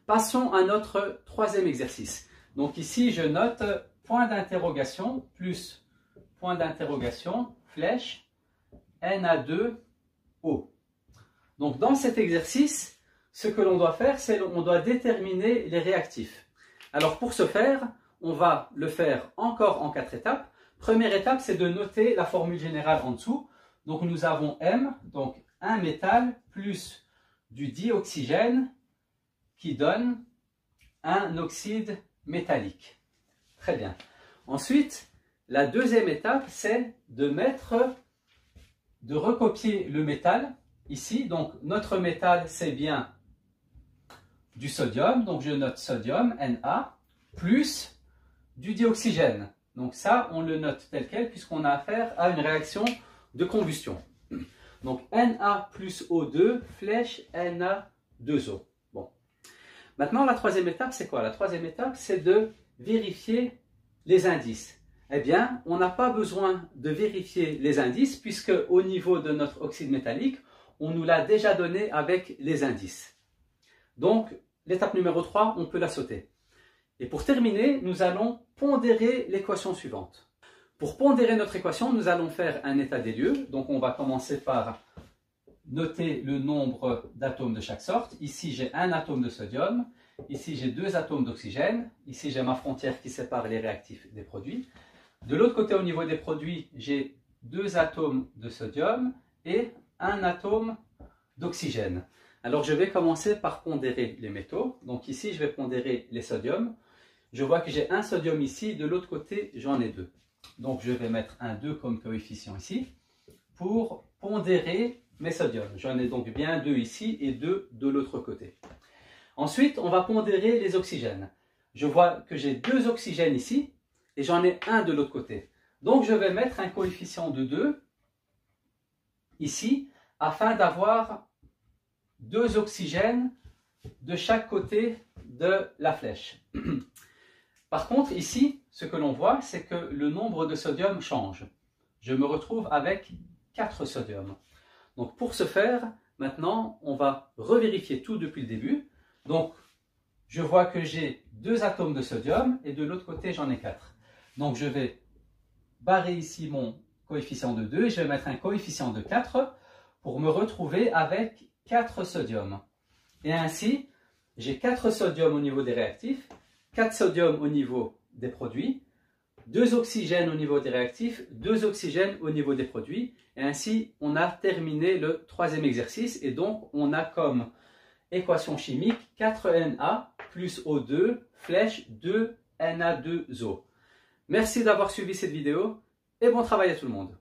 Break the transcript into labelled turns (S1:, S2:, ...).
S1: Passons à notre troisième exercice. Donc ici, je note point d'interrogation plus point d'interrogation, flèche, Na2O. Donc dans cet exercice, ce que l'on doit faire, c'est qu'on doit déterminer les réactifs. Alors pour ce faire, on va le faire encore en 4 étapes. Première étape, c'est de noter la formule générale en dessous. Donc nous avons M, donc un métal plus du dioxygène qui donne un oxyde métallique. Très bien. Ensuite, la deuxième étape, c'est de recopier le métal ici. Donc notre métal, c'est bien du sodium. Donc je note sodium, Na, plus du dioxygène. Donc ça, on le note tel quel puisqu'on a affaire à une réaction de combustion. Donc Na plus O2, flèche Na2O. Bon. Maintenant, la troisième étape, c'est quoi? La troisième étape, c'est de vérifier les indices. Eh bien, on n'a pas besoin de vérifier les indices puisque au niveau de notre oxyde métallique, on nous l'a déjà donné avec les indices. Donc, l'étape numéro 3, on peut la sauter. Et pour terminer, nous allons pondérer l'équation suivante. Pour pondérer notre équation, nous allons faire un état des lieux. Donc, on va commencer par noter le nombre d'atomes de chaque sorte. Ici, j'ai un atome de sodium. Ici, j'ai 2 atomes d'oxygène. Ici, j'ai ma frontière qui sépare les réactifs des produits. De l'autre côté, au niveau des produits, j'ai 2 atomes de sodium et un atome d'oxygène. Alors, je vais commencer par pondérer les métaux. Donc ici, je vais pondérer les sodiums. Je vois que j'ai un sodium ici. De l'autre côté, j'en ai 2. Donc, je vais mettre un 2 comme coefficient ici pour pondérer mes sodiums. J'en ai donc bien 2 ici et 2 de l'autre côté. Ensuite, on va pondérer les oxygènes. Je vois que j'ai 2 oxygènes ici et j'en ai un de l'autre côté. Donc, je vais mettre un coefficient de 2 ici afin d'avoir 2 oxygènes de chaque côté de la flèche. Par contre, ici, ce que l'on voit, c'est que le nombre de sodium change. Je me retrouve avec 4 sodiums. Donc, pour ce faire, maintenant, on va revérifier tout depuis le début. Donc, je vois que j'ai 2 atomes de sodium et de l'autre côté, j'en ai 4. Donc, je vais barrer ici mon coefficient de 2 et je vais mettre un coefficient de 4 pour me retrouver avec 4 sodiums. Et ainsi, j'ai 4 sodiums au niveau des réactifs, 4 sodiums au niveau des produits, 2 oxygènes au niveau des réactifs, 2 oxygènes au niveau des produits. Et ainsi, on a terminé le troisième exercice. Et donc, on a comme équation chimique 4Na plus O2, flèche 2Na2O. Merci d'avoir suivi cette vidéo et bon travail à tout le monde.